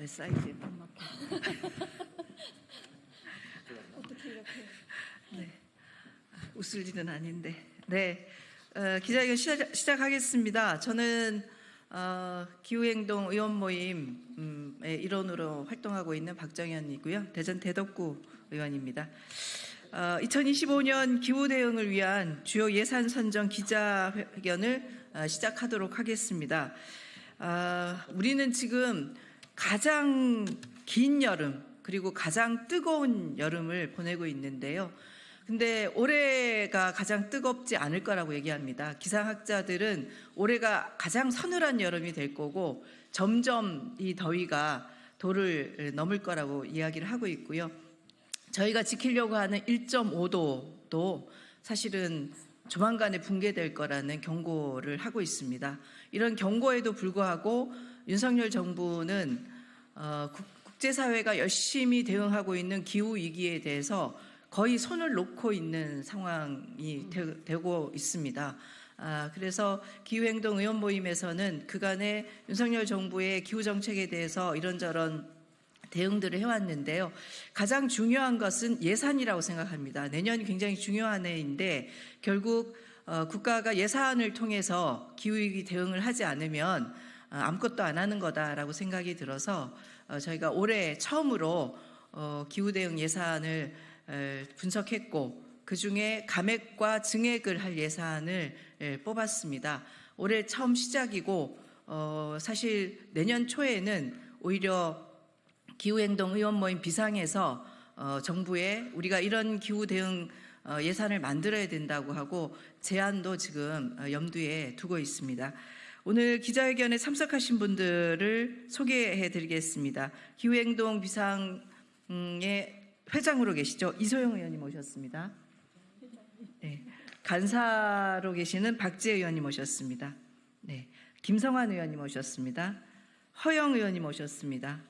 내 사이즈에 딱 맞게. 어떻게 이렇게? 네. 웃을 일은 아닌데. 네. 기자회견 시작하겠습니다. 저는 기후행동 의원 모임의 일원으로 활동하고 있는 박정현이고요. 대전 대덕구 의원입니다. 2025년 기후 대응을 위한 주요 예산 선정 기자회견을 시작하도록 하겠습니다. 우리는 지금 가장 긴 여름 그리고 가장 뜨거운 여름을 보내고 있는데요. 근데 올해가 가장 뜨겁지 않을 거라고 얘기합니다. 기상학자들은 올해가 가장 서늘한 여름이 될 거고 점점 이 더위가 도를 넘을 거라고 이야기를 하고 있고요. 저희가 지키려고 하는 1.5도도 사실은 조만간에 붕괴될 거라는 경고를 하고 있습니다. 이런 경고에도 불구하고 윤석열 정부는 국제사회가 열심히 대응하고 있는 기후위기에 대해서 거의 손을 놓고 있는 상황이 되고 있습니다. 그래서 기후행동 의원 모임에서는 그간의 윤석열 정부의 기후정책에 대해서 이런저런 대응들을 해왔는데요. 가장 중요한 것은 예산이라고 생각합니다. 내년이 굉장히 중요한 해인데 결국 국가가 예산을 통해서 기후위기 대응을 하지 않으면 아무것도 안 하는 거다라고 생각이 들어서 저희가 올해 처음으로 기후대응 예산을 분석했고 그중에 감액과 증액을 할 예산을 뽑았습니다. 올해 처음 시작이고 사실 내년 초에는 오히려 기후행동 의원 모임 비상에서 정부에 우리가 이런 기후대응 예산을 만들어야 된다고 하고 제안도 지금 염두에 두고 있습니다. 오늘 기자회견에 참석하신 분들을 소개해 드리겠습니다. 기후행동 비상의 회장으로 계시죠? 이소영 의원님 오셨습니다. 네. 간사로 계시는 박지혜 의원님 오셨습니다. 네. 김성환 의원님 오셨습니다. 허영 의원님 오셨습니다.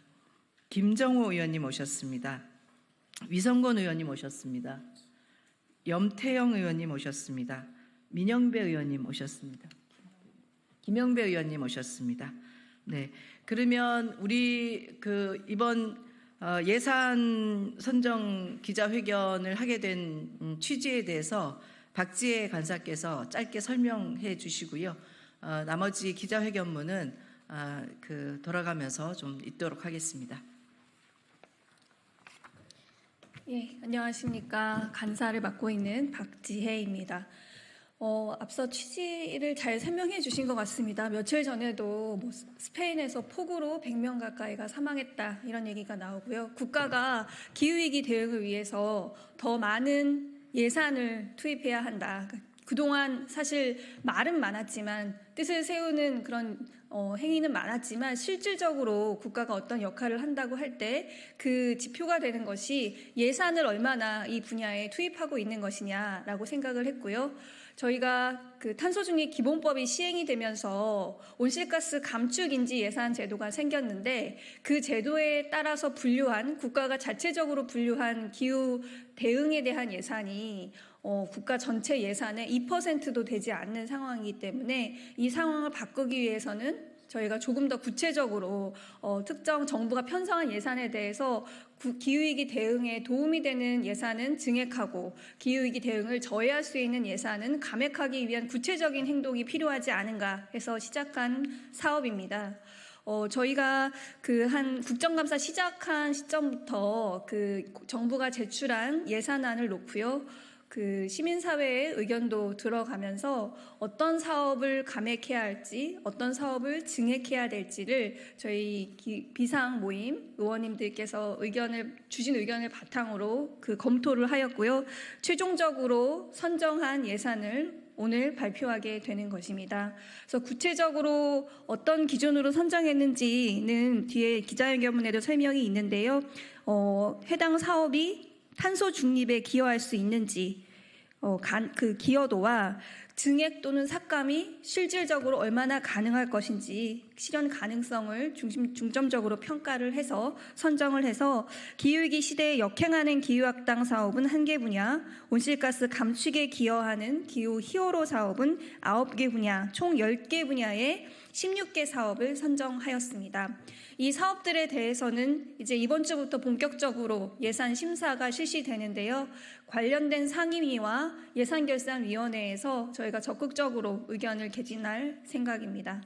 김정호 의원님 오셨습니다. 위성권 의원님 오셨습니다. 염태영 의원님 오셨습니다. 민영배 의원님 오셨습니다. 김영배 의원님 오셨습니다. 네. 그러면 우리 이번 예산 선정 기자회견을 하게 된 취지에 대해서 박지혜 간사께서 짧게 설명해 주시고요. 나머지 기자회견문은 돌아가면서 좀 있도록 하겠습니다. 예, 안녕하십니까. 간사를 맡고 있는 박지혜입니다. 앞서 취지를 잘 설명해 주신 것 같습니다. 며칠 전에도 스페인에서 폭우로 100명 가까이가 사망했다 이런 얘기가 나오고요. 국가가 기후위기 대응을 위해서 더 많은 예산을 투입해야 한다. 그동안 사실 말은 많았지만 뜻을 세우는 그런 행위는 많았지만 실질적으로 국가가 어떤 역할을 한다고 할 때 그 지표가 되는 것이 예산을 얼마나 이 분야에 투입하고 있는 것이냐라고 생각을 했고요. 저희가 탄소중립 기본법이 시행이 되면서 온실가스 감축 인지 예산 제도가 생겼는데 그 제도에 따라서 분류한 국가가 자체적으로 분류한 기후 대응에 대한 예산이 국가 전체 예산의 2%도 되지 않는 상황이기 때문에 이 상황을 바꾸기 위해서는 저희가 조금 더 구체적으로 특정 정부가 편성한 예산에 대해서 기후위기 대응에 도움이 되는 예산은 증액하고 기후위기 대응을 저해할 수 있는 예산은 감액하기 위한 구체적인 행동이 필요하지 않은가 해서 시작한 사업입니다. 저희가 한 국정감사 시작한 시점부터 정부가 제출한 예산안을 놓고요. 시민사회의 의견도 들어가면서 어떤 사업을 감액해야 할지, 어떤 사업을 증액해야 될지를 저희 비상 모임 의원님들께서 주신 의견을 바탕으로 검토를 하였고요. 최종적으로 선정한 예산을 오늘 발표하게 되는 것입니다. 그래서 구체적으로 어떤 기준으로 선정했는지는 뒤에 기자회견문에도 설명이 있는데요. 해당 사업이 탄소 중립에 기여할 수 있는지, 그 기여도와 증액 또는 삭감이 실질적으로 얼마나 가능할 것인지 실현 가능성을 중점적으로 평가를 해서 선정을 해서 기후위기 시대에 역행하는 기후악당 사업은 1개 분야, 온실가스 감축에 기여하는 기후 히어로 사업은 9개 분야, 총 10개 분야의 16개 사업을 선정하였습니다. 이 사업들에 대해서는 이제 이번 주부터 본격적으로 예산 심사가 실시되는데요. 관련된 상임위와 예산결산위원회에서 저희가 적극적으로 의견을 개진할 생각입니다.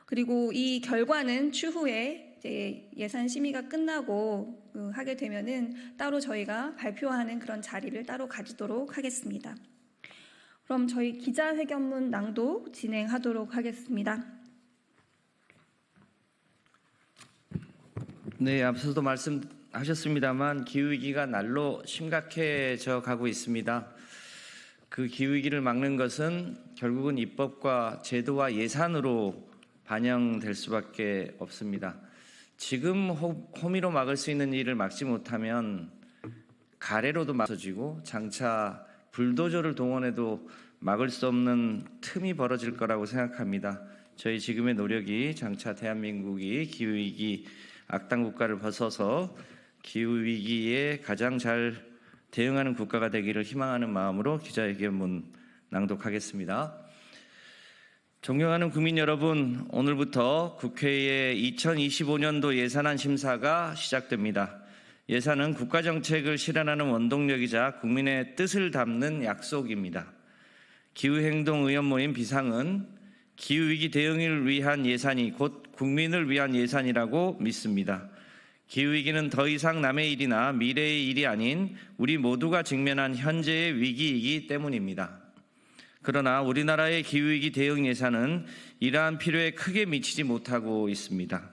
그리고 이 결과는 추후에 이제 예산 심의가 끝나고 하게 되면은 따로 저희가 발표하는 그런 자리를 따로 가지도록 하겠습니다. 그럼 저희 기자회견문 낭독 진행하도록 하겠습니다. 네, 앞서도 말씀하셨습니다만 기후위기가 날로 심각해져 가고 있습니다. 그 기후위기를 막는 것은 결국은 입법과 제도와 예산으로 반영될 수밖에 없습니다. 지금 호미로 막을 수 있는 일을 막지 못하면 가래로도 막아지고 장차 불도저를 동원해도 막을 수 없는 틈이 벌어질 거라고 생각합니다. 저희 지금의 노력이 장차 대한민국이 기후위기 악당 국가를 벗어서 기후위기에 가장 잘 대응하는 국가가 되기를 희망하는 마음으로 기자회견문 낭독하겠습니다. 존경하는 국민 여러분, 오늘부터 국회의 2025년도 예산안 심사가 시작됩니다. 예산은 국가정책을 실현하는 원동력이자 국민의 뜻을 담는 약속입니다. 기후행동의원 모임 비상은 기후위기 대응을 위한 예산이 곧 국민을 위한 예산이라고 믿습니다. 기후위기는 더 이상 남의 일이나 미래의 일이 아닌 우리 모두가 직면한 현재의 위기이기 때문입니다. 그러나 우리나라의 기후위기 대응 예산은 이러한 필요에 크게 미치지 못하고 있습니다.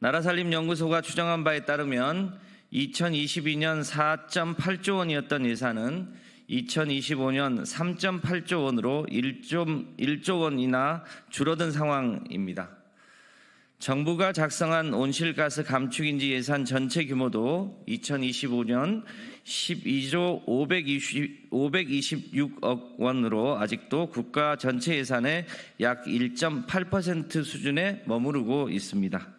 나라살림연구소가 추정한 바에 따르면 2022년 4.8조 원이었던 예산은 2025년 3.8조 원으로 1조 원이나 줄어든 상황입니다. 정부가 작성한 온실가스 감축인지 예산 전체 규모도 2025년 12조 526억 원으로 아직도 국가 전체 예산의 약 1.8% 수준에 머무르고 있습니다.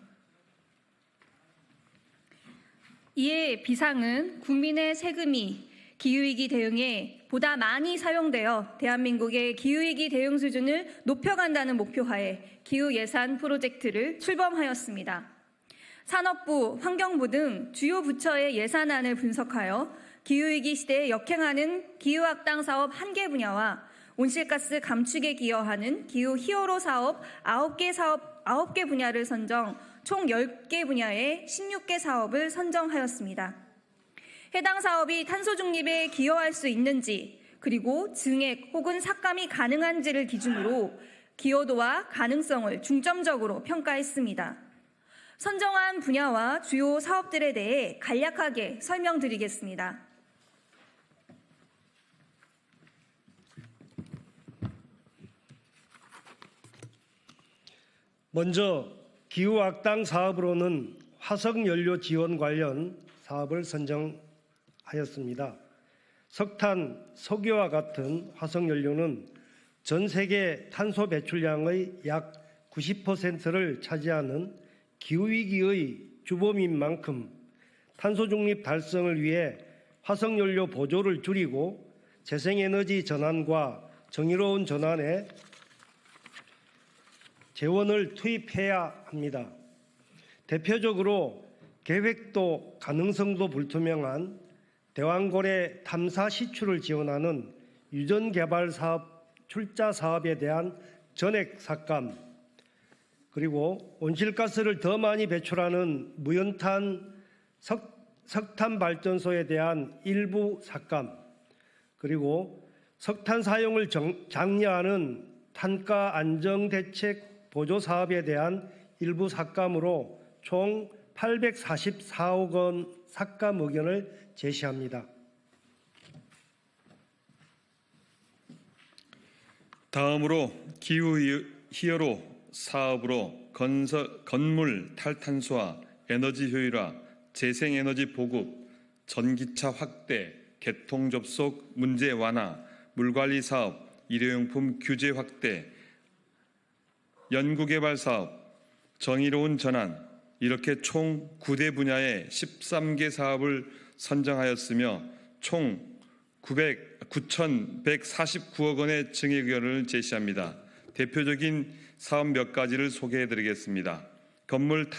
이에 비상은 국민의 세금이 기후위기 대응에 보다 많이 사용되어 대한민국의 기후위기 대응 수준을 높여간다는 목표하에 기후예산 프로젝트를 출범하였습니다. 산업부, 환경부 등 주요 부처의 예산안을 분석하여 기후위기 시대에 역행하는 기후악당 사업 1개 분야와 온실가스 감축에 기여하는 기후 히어로 사업 9개 분야를 선정 총 10개 분야의 16개 사업을 선정하였습니다. 해당 사업이 탄소 중립에 기여할 수 있는지 그리고 증액 혹은 삭감이 가능한지를 기준으로 기여도와 가능성을 중점적으로 평가했습니다. 선정한 분야와 주요 사업들에 대해 간략하게 설명드리겠습니다. 먼저 기후악당 사업으로는 화석연료 지원 관련 사업을 선정하였습니다. 석탄, 석유와 같은 화석연료는 전 세계 탄소 배출량의 약 90%를 차지하는 기후위기의 주범인 만큼 탄소 중립 달성을 위해 화석연료 보조를 줄이고 재생에너지 전환과 정의로운 전환에 재원을 투입해야 합니다. 대표적으로 계획도 가능성도 불투명한 대왕고래 탐사 시추를 지원하는 유전개발 사업, 출자 사업에 대한 전액 삭감, 그리고 온실가스를 더 많이 배출하는 무연탄 석탄 발전소에 대한 일부 삭감, 그리고 석탄 사용을 장려하는 탄가 안정 대책 보조 사업에 대한 일부 삭감으로 총 844억 원 삭감 의견을 제시합니다. 다음으로 기후 히어로 사업으로 건물 탈탄소화, 에너지 효율화, 재생에너지 보급, 전기차 확대, 개통 접속 문제 완화, 물관리 사업, 일회용품 규제 확대, 연구개발 사업, 정의로운 전환 이렇게 총 9대 분야의 13개 사업을 선정하였으며 총 9,149억 원의 증액 의견을 제시합니다. 대표적인 사업 몇 가지를 소개해 드리겠습니다. 건물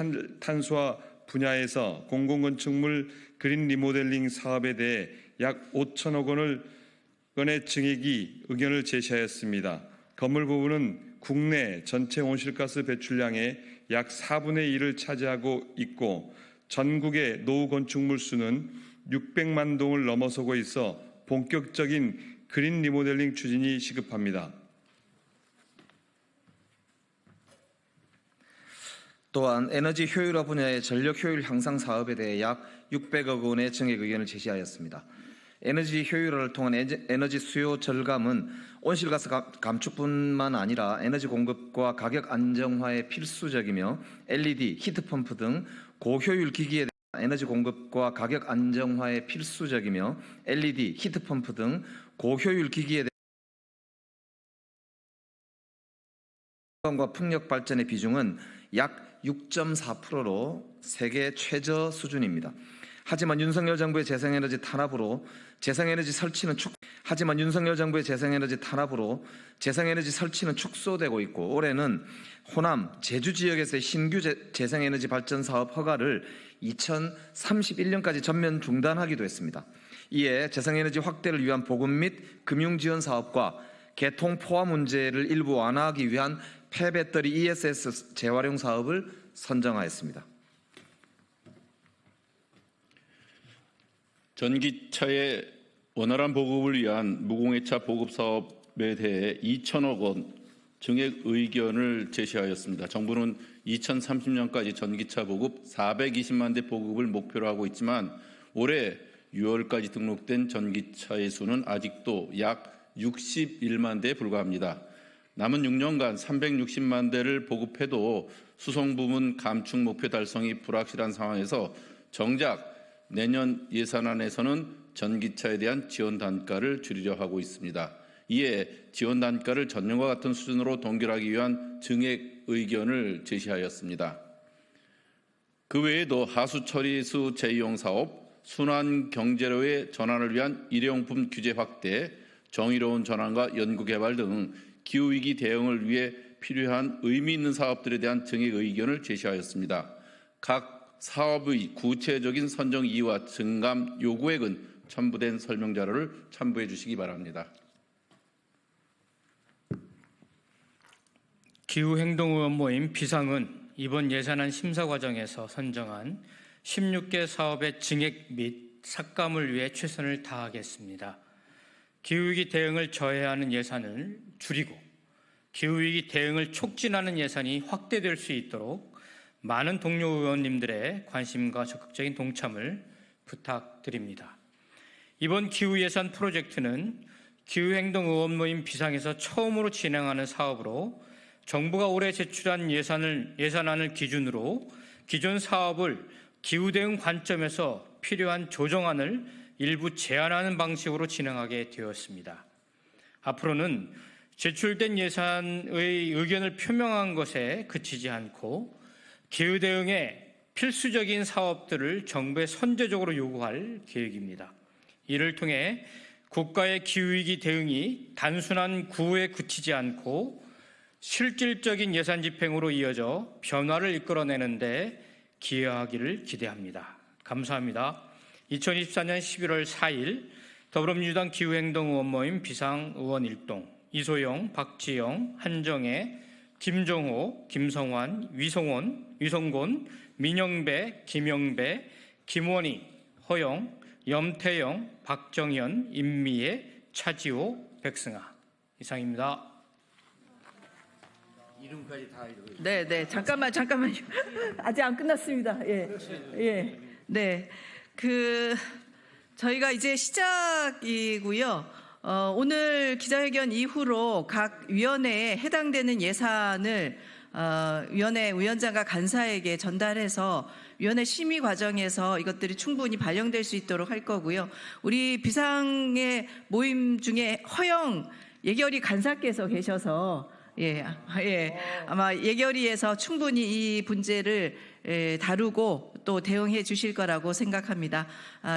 탄소화 분야에서 공공건축물 그린 리모델링 사업에 대해 약 5천억 원의 증액이 의견을 제시하였습니다. 건물 부분은 국내 전체 온실가스 배출량의 약 4분의 1을 차지하고 있고 전국의 노후 건축물 수는 600만 동을 넘어서고 있어 본격적인 그린 리모델링 추진이 시급합니다. 또한 에너지 효율화 분야의 전력 효율 향상 사업에 대해 약 600억 원의 증액 의견을 제시하였습니다. 에너지 효율화를 통한 에너지 수요 절감은 온실가스 감축뿐만 아니라 에너지 공급과 가격 안정화에 필수적이며 LED, 히트펌프 등 고효율 기기에 대한 에너지 공급과 가격 안정화에 필수적이며 LED, 히트펌프 등 고효율 기기에 대한 과 풍력 발전의 비중은 약 6.4%로 세계 최저 수준입니다. 하지만 윤석열 정부의 재생에너지 탄압으로 재생에너지 설치는 축소되고 있고 올해는 호남, 제주 지역에서의 신규 재생에너지 발전 사업 허가를 2031년까지 전면 중단하기도 했습니다. 이에 재생에너지 확대를 위한 보급 및 금융 지원 사업과 개통 포화 문제를 일부 완화하기 위한 폐배터리 ESS 재활용 사업을 선정하였습니다. 전기차의 원활한 보급을 위한 무공해차 보급 사업에 대해 2천억 원 증액 의견을 제시하였습니다. 정부는 2030년까지 전기차 보급 420만 대 보급을 목표로 하고 있지만 올해 6월까지 등록된 전기차의 수는 아직도 약 61만 대에 불과합니다. 남은 6년간 360만 대를 보급해도 수송 부문 감축 목표 달성이 불확실한 상황에서 정작 내년 예산안에서는 전기차에 대한 지원 단가를 줄이려 하고 있습니다. 이에 지원 단가를 전년과 같은 수준으로 동결하기 위한 증액 의견을 제시하였습니다. 그 외에도 하수 처리수 재이용 사업, 순환 경제로의 전환을 위한 일회용품 규제 확대, 정의로운 전환과 연구개발 등 기후위기 대응을 위해 필요한 의미 있는 사업들에 대한 증액 의견을 제시하였습니다. 각 사업의 구체적인 선정 이유와 증감 요구액은 첨부된 설명 자료를 첨부해 주시기 바랍니다. 기후행동의원 모임 비상은 이번 예산안 심사 과정에서 선정한 16개 사업의 증액 및 삭감을 위해 최선을 다하겠습니다. 기후위기 대응을 저해하는 예산을 줄이고 기후위기 대응을 촉진하는 예산이 확대될 수 있도록 많은 동료 의원님들의 관심과 적극적인 동참을 부탁드립니다. 이번 기후예산 프로젝트는 기후행동의원 모임 비상에서 처음으로 진행하는 사업으로 정부가 올해 제출한 예산안을 기준으로 기존 사업을 기후대응 관점에서 필요한 조정안을 일부 제한하는 방식으로 진행하게 되었습니다. 앞으로는 제출된 예산의 의견을 표명한 것에 그치지 않고 기후대응에 필수적인 사업들을 정부에 선제적으로 요구할 계획입니다. 이를 통해 국가의 기후위기 대응이 단순한 구호에 그치지 않고 실질적인 예산 집행으로 이어져 변화를 이끌어내는 데 기여하기를 기대합니다. 감사합니다. 2024년 11월 4일 더불어민주당 기후행동의원 모임 비상의원 일동 이소영, 박지영, 한정혜, 김정호, 김성환, 위성곤, 민영배, 김영배, 김원희, 허영, 염태영, 박정현, 임미애, 차지호, 백승아 이상입니다. 이름까지 다 읽어요. 네, 잠깐만요. 아직 안 끝났습니다. 예. 네. 저희가 이제 시작이고요. 오늘 기자회견 이후로 각 위원회에 해당되는 예산을 위원회 위원장과 간사에게 전달해서 위원회 심의 과정에서 이것들이 충분히 반영될 수 있도록 할 거고요. 우리 비상의 모임 중에 허영 예결위 간사께서 계셔서 아마 예결위에서 충분히 이 문제를 다루고 또 대응해 주실 거라고 생각합니다.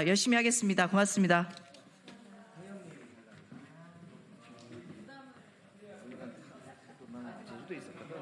열심히 하겠습니다. 고맙습니다. 제주도에 있었거든.